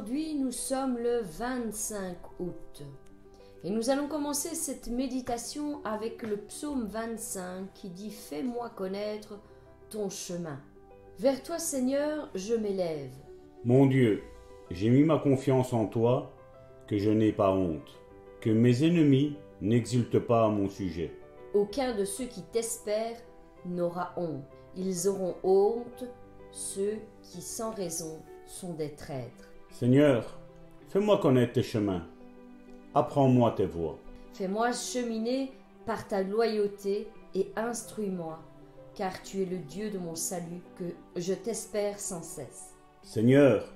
Aujourd'hui, nous sommes le 25 août et nous allons commencer cette méditation avec le psaume 25 qui dit « Fais-moi connaître ton chemin. Vers toi, Seigneur, je m'élève. Mon Dieu, j'ai mis ma confiance en toi, que je n'ai pas honte, que mes ennemis n'exultent pas à mon sujet. Aucun de ceux qui t'espèrent n'aura honte. Ils auront honte, ceux qui sans raison sont des traîtres. Seigneur, fais-moi connaître tes chemins. Apprends-moi tes voies. Fais-moi cheminer par ta loyauté et instruis-moi, car tu es le Dieu de mon salut, que je t'espère sans cesse. Seigneur,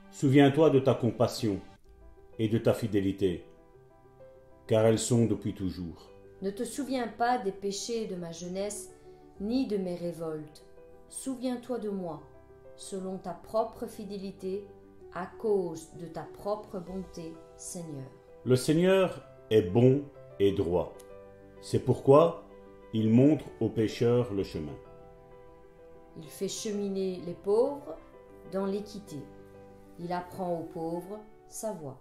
souviens-toi de ta compassion et de ta fidélité, car elles sont depuis toujours. Ne te souviens pas des péchés de ma jeunesse, ni de mes révoltes. Souviens-toi de moi, selon ta propre fidélité, à cause de ta propre bonté, Seigneur. Le Seigneur est bon et droit. C'est pourquoi il montre aux pécheurs le chemin. Il fait cheminer les pauvres dans l'équité. Il apprend aux pauvres sa voie.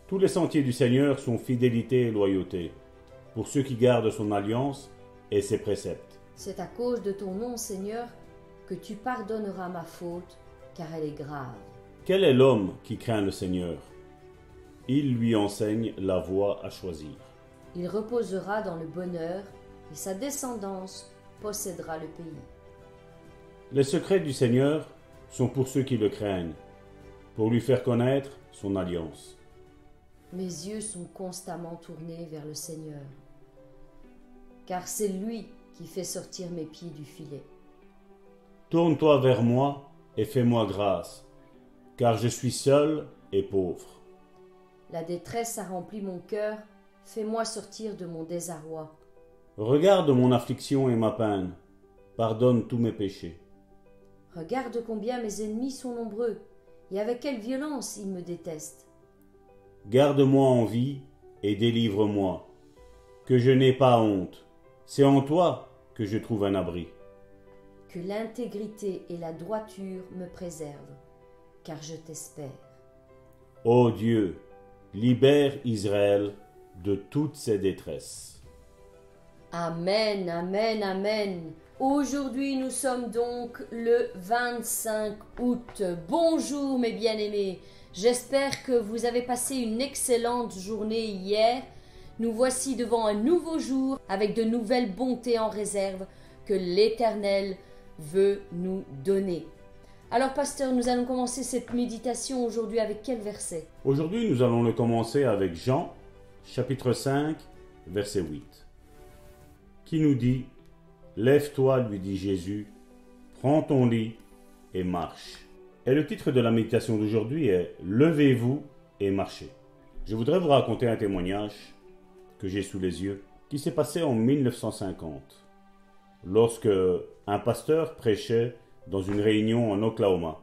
Tous les sentiers du Seigneur sont fidélité et loyauté, pour ceux qui gardent son alliance et ses préceptes. C'est à cause de ton nom, Seigneur, que tu pardonneras ma faute, car elle est grave. Quel est l'homme qui craint le Seigneur? Il lui enseigne la voie à choisir. Il reposera dans le bonheur, et sa descendance possédera le pays. Les secrets du Seigneur sont pour ceux qui le craignent, pour lui faire connaître son alliance. Mes yeux sont constamment tournés vers le Seigneur, car c'est lui qui fait sortir mes pieds du filet. Tourne-toi vers moi et fais-moi grâce, car je suis seul et pauvre. La détresse a rempli mon cœur, fais-moi sortir de mon désarroi. Regarde mon affliction et ma peine, pardonne tous mes péchés. Regarde combien mes ennemis sont nombreux, et avec quelle violence ils me détestent. Garde-moi en vie et délivre-moi, que je n'ai pas honte. C'est en toi que je trouve un abri. Que l'intégrité et la droiture me préservent, car je t'espère. Ô Dieu, libère Israël de toutes ses détresses. Amen, amen, amen. Aujourd'hui, nous sommes donc le 25 août. Bonjour mes bien-aimés. J'espère que vous avez passé une excellente journée hier. Nous voici devant un nouveau jour avec de nouvelles bontés en réserve que l'Éternel veut nous donner. Alors, pasteur, nous allons commencer cette méditation aujourd'hui avec quel verset? Aujourd'hui, nous allons le commencer avec Jean, chapitre 5, verset 8, qui nous dit « Lève-toi, lui dit Jésus, prends ton lit et marche. » Et le titre de la méditation d'aujourd'hui est « Levez-vous et marchez ». Je voudrais vous raconter un témoignage que j'ai sous les yeux, qui s'est passé en 1950, lorsque un pasteur prêchait dans une réunion en Oklahoma.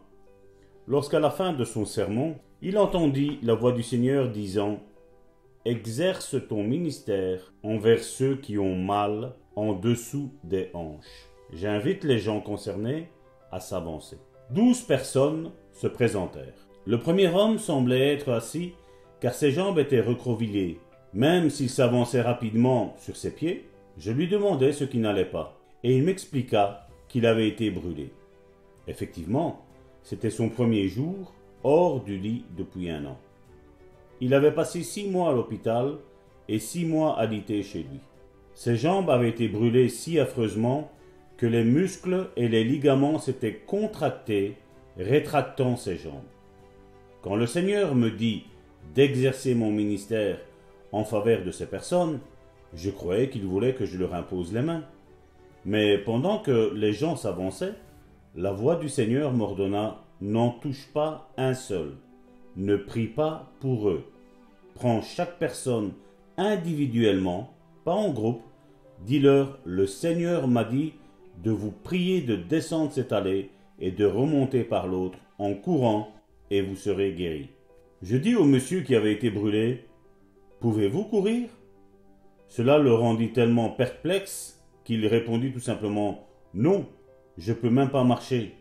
Lorsqu'à la fin de son sermon, il entendit la voix du Seigneur disant « Exerce ton ministère envers ceux qui ont mal en dessous des hanches. » J'invite les gens concernés à s'avancer. 12 personnes se présentèrent. Le premier homme semblait être assis car ses jambes étaient recroquevillées. Même s'il s'avançait rapidement sur ses pieds, je lui demandai ce qui n'allait pas et il m'expliqua qu'il avait été brûlé. Effectivement, c'était son premier jour hors du lit depuis 1 an. Il avait passé 6 mois à l'hôpital et 6 mois alité chez lui. Ses jambes avaient été brûlées si affreusement que les muscles et les ligaments s'étaient contractés, rétractant ses jambes. Quand le Seigneur me dit d'exercer mon ministère en faveur de ces personnes, je croyais qu'il voulait que je leur impose les mains. Mais pendant que les gens s'avançaient, la voix du Seigneur m'ordonna « N'en touche pas un seul, ne prie pas pour eux. Prends chaque personne individuellement, pas en groupe, dis-leur « Le Seigneur m'a dit de vous prier de descendre cette allée et de remonter par l'autre en courant et vous serez guéris. » Je dis au monsieur qui avait été brûlé « Pouvez-vous courir ?» Cela le rendit tellement perplexe qu'il répondit tout simplement « Non, je ne peux même pas marcher,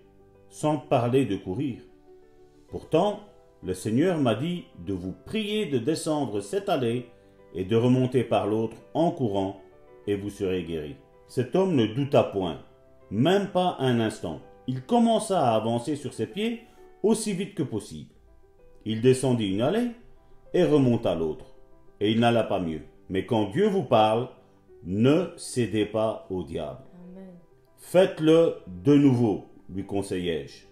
sans parler de courir. » Pourtant, le Seigneur m'a dit de vous prier de descendre cette allée et de remonter par l'autre en courant, et vous serez guéri. » Cet homme ne douta point, même pas un instant. Il commença à avancer sur ses pieds aussi vite que possible. Il descendit une allée et remonta l'autre, et il n'alla pas mieux. Mais quand Dieu vous parle, ne cédez pas au diable. Amen. Faites-le de nouveau, lui conseillai-je.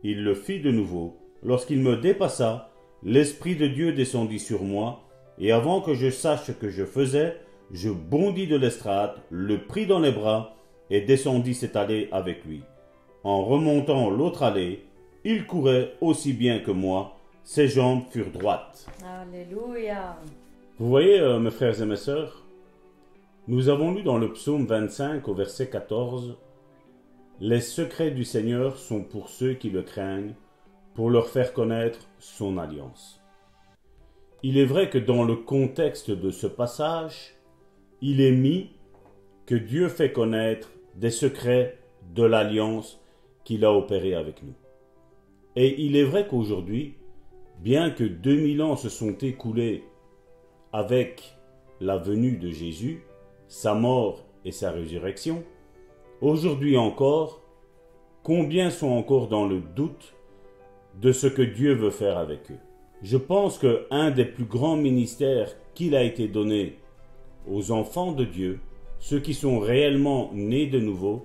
Il le fit de nouveau. Lorsqu'il me dépassa, l'Esprit de Dieu descendit sur moi, et avant que je sache ce que je faisais, je bondis de l'estrade, le pris dans les bras, et descendis cette allée avec lui. En remontant l'autre allée, il courait aussi bien que moi, ses jambes furent droites. Alléluia. Vous voyez, mes frères et mes sœurs, nous avons lu dans le psaume 25 au verset 14, « Les secrets du Seigneur sont pour ceux qui le craignent, pour leur faire connaître son alliance. » Il est vrai que dans le contexte de ce passage, il est mis que Dieu fait connaître des secrets de l'alliance qu'il a opérée avec nous. Et il est vrai qu'aujourd'hui, bien que 2000 ans se sont écoulés avec la venue de Jésus, sa mort et sa résurrection, aujourd'hui encore, combien sont encore dans le doute de ce que Dieu veut faire avec eux? Je pense qu'un des plus grands ministères qu'il a été donné aux enfants de Dieu, ceux qui sont réellement nés de nouveau,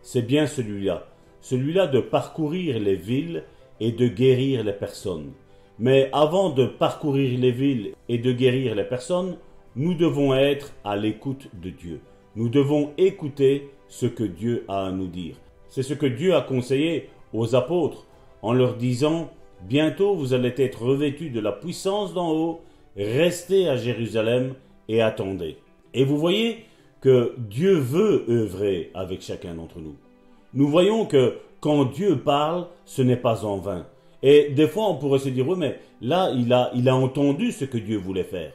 c'est bien celui-là de parcourir les villes et de guérir les personnes. Mais avant de parcourir les villes et de guérir les personnes, nous devons être à l'écoute de Dieu. Nous devons écouter ce que Dieu a à nous dire. C'est ce que Dieu a conseillé aux apôtres en leur disant « Bientôt vous allez être revêtus de la puissance d'en haut, restez à Jérusalem et attendez. » Et vous voyez que Dieu veut œuvrer avec chacun d'entre nous. Nous voyons que quand Dieu parle, ce n'est pas en vain. Et des fois, on pourrait se dire, oui, mais là, il a entendu ce que Dieu voulait faire.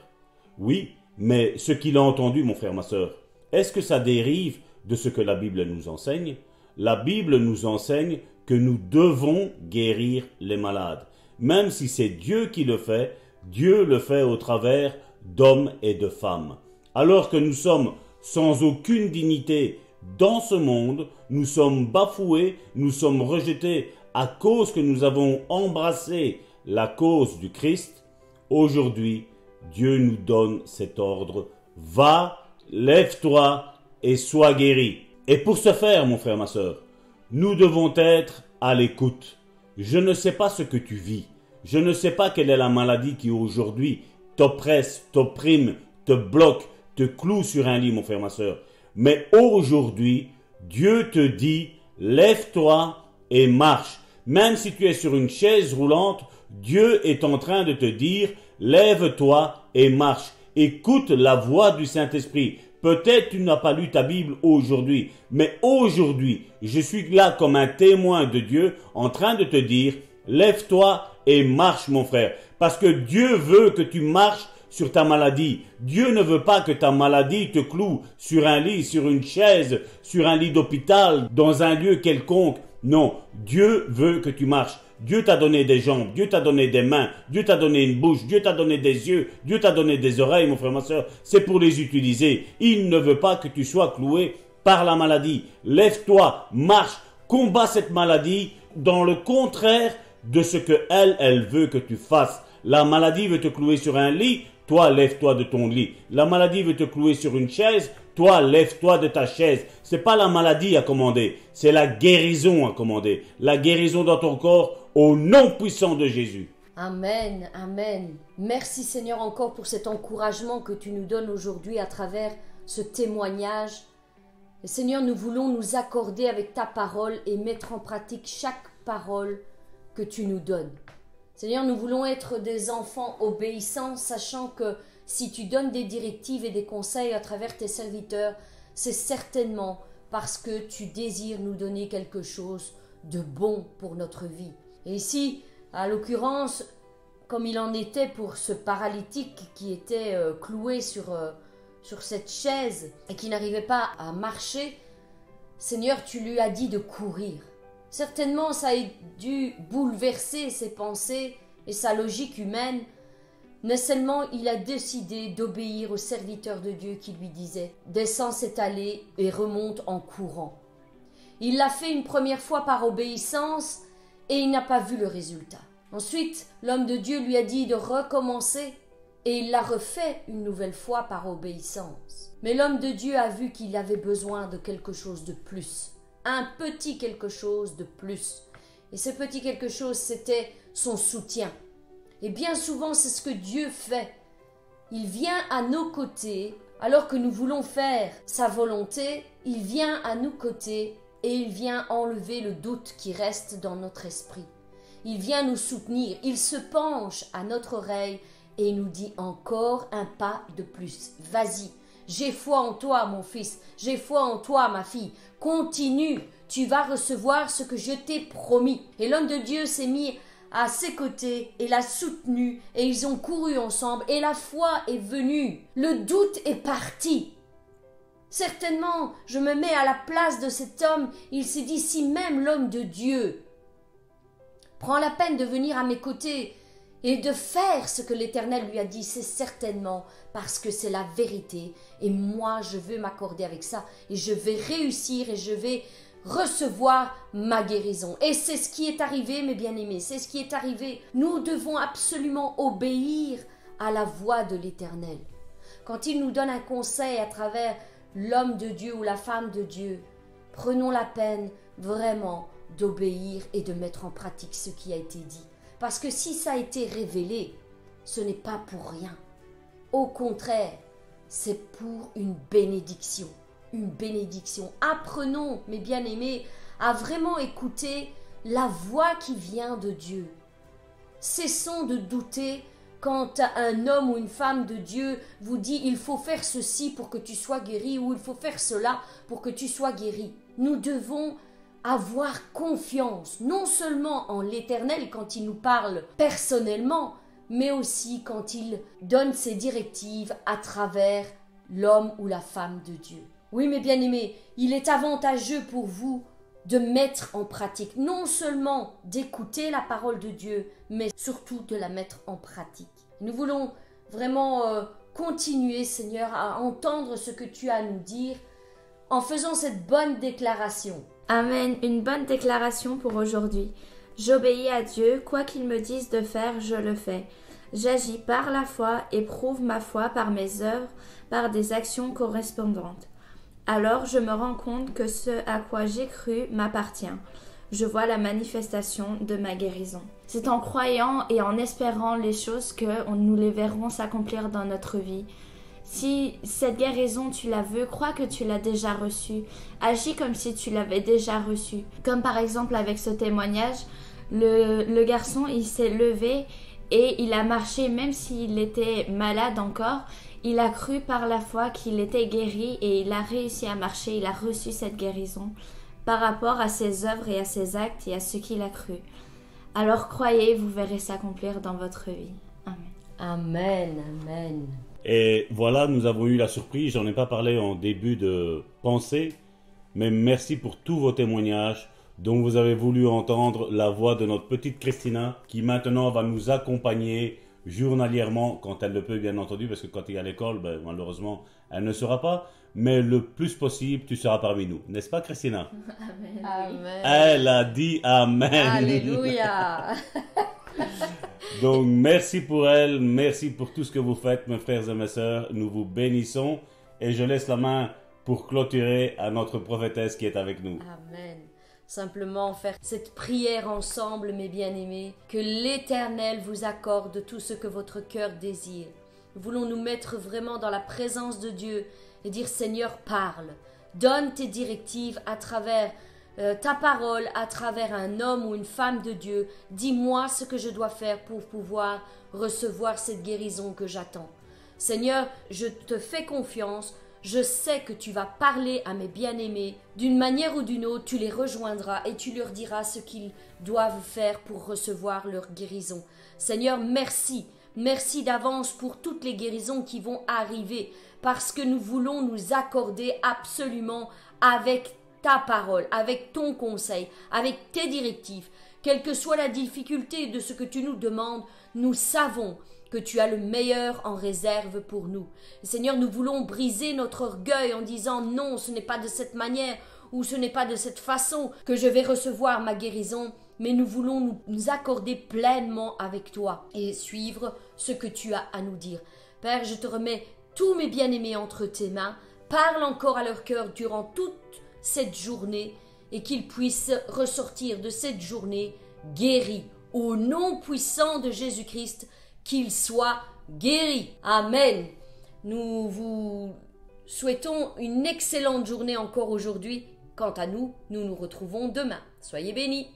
Oui, mais ce qu'il a entendu, mon frère, ma sœur, est-ce que ça dérive de ce que la Bible nous enseigne? La Bible nous enseigne que nous devons guérir les malades. Même si c'est Dieu qui le fait, Dieu le fait au travers d'hommes et de femmes. Alors que nous sommes sans aucune dignité dans ce monde, nous sommes bafoués, nous sommes rejetés à cause que nous avons embrassé la cause du Christ. Aujourd'hui, Dieu nous donne cet ordre. Va, lève-toi et sois guéri. Et pour ce faire, mon frère, ma sœur, nous devons être à l'écoute. Je ne sais pas ce que tu vis. Je ne sais pas quelle est la maladie qui aujourd'hui t'oppresse, t'opprime, te bloque, te cloue sur un lit, mon frère, ma sœur. Mais aujourd'hui, Dieu te dit, lève-toi et marche. Même si tu es sur une chaise roulante, Dieu est en train de te dire, lève-toi et marche. Écoute la voix du Saint-Esprit. Peut-être tu n'as pas lu ta Bible aujourd'hui, mais aujourd'hui, je suis là comme un témoin de Dieu en train de te dire, lève-toi et marche, mon frère. Parce que Dieu veut que tu marches sur ta maladie. Dieu ne veut pas que ta maladie te cloue sur un lit, sur une chaise, sur un lit d'hôpital, dans un lieu quelconque. Non, Dieu veut que tu marches. Dieu t'a donné des jambes, Dieu t'a donné des mains, Dieu t'a donné une bouche, Dieu t'a donné des yeux, Dieu t'a donné des oreilles, mon frère, ma soeur. C'est pour les utiliser. Il ne veut pas que tu sois cloué par la maladie. Lève-toi, marche, combat cette maladie dans le contraire de ce que elle veut que tu fasses. La maladie veut te clouer sur un lit, toi lève-toi de ton lit. La maladie veut te clouer sur une chaise, toi lève-toi de ta chaise. C'est pas la maladie à commander, c'est la guérison à commander. La guérison dans ton corps au nom puissant de Jésus. Amen, amen. Merci Seigneur encore pour cet encouragement que tu nous donnes aujourd'hui à travers ce témoignage. Et Seigneur, nous voulons nous accorder avec ta parole et mettre en pratique chaque parole que tu nous donnes. Seigneur, nous voulons être des enfants obéissants, sachant que si tu donnes des directives et des conseils à travers tes serviteurs, c'est certainement parce que tu désires nous donner quelque chose de bon pour notre vie. Et ici, à l'occurrence, comme il en était pour ce paralytique qui était cloué sur cette chaise et qui n'arrivait pas à marcher, Seigneur, tu lui as dit de courir. Certainement, ça a dû bouleverser ses pensées Et sa logique humaine, mais seulement il a décidé d'obéir au serviteur de Dieu qui lui disait « Descends cette allée et remonte en courant ». Il l'a fait une première fois par obéissance et il n'a pas vu le résultat. Ensuite, l'homme de Dieu lui a dit de recommencer et il l'a refait une nouvelle fois par obéissance. Mais l'homme de Dieu a vu qu'il avait besoin de quelque chose de plus, un petit quelque chose de plus. Et ce petit quelque chose, c'était son soutien. Et bien souvent, c'est ce que Dieu fait. Il vient à nos côtés, alors que nous voulons faire sa volonté, il vient à nos côtés et il vient enlever le doute qui reste dans notre esprit. Il vient nous soutenir, il se penche à notre oreille et il nous dit encore un pas de plus. Vas-y, j'ai foi en toi mon fils, j'ai foi en toi ma fille, continue, tu vas recevoir ce que je t'ai promis. Et l'homme de Dieu s'est mis à ses côtés et l'a soutenu et ils ont couru ensemble et la foi est venue. Le doute est parti. Certainement, je me mets à la place de cet homme, il s'est dit si même l'homme de Dieu prend la peine de venir à mes côtés et de faire ce que l'Éternel lui a dit, c'est certainement parce que c'est la vérité et moi je veux m'accorder avec ça et je vais réussir et je vais recevoir ma guérison. Et c'est ce qui est arrivé, mes bien-aimés, c'est ce qui est arrivé. Nous devons absolument obéir à la voix de l'Éternel. Quand il nous donne un conseil à travers l'homme de Dieu ou la femme de Dieu, prenons la peine vraiment d'obéir et de mettre en pratique ce qui a été dit. Parce que si ça a été révélé, ce n'est pas pour rien. Au contraire, c'est pour une bénédiction. Une bénédiction. Apprenons, mes bien-aimés, à vraiment écouter la voix qui vient de Dieu. Cessons de douter quand un homme ou une femme de Dieu vous dit « il faut faire ceci pour que tu sois guéri » ou « il faut faire cela pour que tu sois guéri ». Nous devons avoir confiance, non seulement en l'Éternel quand il nous parle personnellement, mais aussi quand il donne ses directives à travers l'homme ou la femme de Dieu. Oui, mes bien-aimés, il est avantageux pour vous de mettre en pratique, non seulement d'écouter la parole de Dieu, mais surtout de la mettre en pratique. Nous voulons vraiment continuer, Seigneur, à entendre ce que tu as à nous dire en faisant cette bonne déclaration. Amen, une bonne déclaration pour aujourd'hui. J'obéis à Dieu, quoi qu'il me dise de faire, je le fais. J'agis par la foi et prouve ma foi par mes œuvres, par des actions correspondantes. Alors je me rends compte que ce à quoi j'ai cru m'appartient. Je vois la manifestation de ma guérison. C'est en croyant et en espérant les choses que nous les verrons s'accomplir dans notre vie. Si cette guérison tu la veux, crois que tu l'as déjà reçue. Agis comme si tu l'avais déjà reçue. Comme par exemple avec ce témoignage, le garçon il s'est levé et il a marché même s'il était malade encore. Il a cru par la foi qu'il était guéri et il a réussi à marcher, il a reçu cette guérison par rapport à ses œuvres et à ses actes et à ce qu'il a cru. Alors croyez, vous verrez s'accomplir dans votre vie. Amen. Amen, amen. Et voilà, nous avons eu la surprise, j'en ai pas parlé en début de pensée, mais merci pour tous vos témoignages dont vous avez voulu entendre la voix de notre petite Christina qui maintenant va nous accompagner journalièrement quand elle le peut bien entendu, parce que quand il est à l'école, malheureusement elle ne sera pas, mais le plus possible tu seras parmi nous, n'est-ce pas Christina? Amen. Amen. Elle a dit Amen. Alléluia. Donc merci pour elle, merci pour tout ce que vous faites mes frères et mes sœurs, nous vous bénissons et je laisse la main pour clôturer à notre prophétesse qui est avec nous. Amen. Simplement faire cette prière ensemble, mes bien-aimés, que l'Éternel vous accorde tout ce que votre cœur désire. Nous voulons nous mettre vraiment dans la présence de Dieu et dire Seigneur, parle, donne tes directives à travers ta parole, à travers un homme ou une femme de Dieu. Dis-moi ce que je dois faire pour pouvoir recevoir cette guérison que j'attends. Seigneur, je te fais confiance. Je sais que tu vas parler à mes bien-aimés. D'une manière ou d'une autre, tu les rejoindras et tu leur diras ce qu'ils doivent faire pour recevoir leur guérison. Seigneur, merci. Merci d'avance pour toutes les guérisons qui vont arriver parce que nous voulons nous accorder absolument avec ta parole, avec ton conseil, avec tes directives, quelle que soit la difficulté de ce que tu nous demandes, nous savons que tu as le meilleur en réserve pour nous. Et Seigneur, nous voulons briser notre orgueil en disant non, ce n'est pas de cette manière ou ce n'est pas de cette façon que je vais recevoir ma guérison, mais nous voulons nous accorder pleinement avec toi et suivre ce que tu as à nous dire. Père, je te remets tous mes bien-aimés entre tes mains. Parle encore à leur cœur durant toute cette journée et qu'ils puissent ressortir de cette journée guéris. Au nom puissant de Jésus-Christ, qu'ils soient guéris. Amen. Nous vous souhaitons une excellente journée encore aujourd'hui. Quant à nous, nous nous retrouvons demain. Soyez bénis.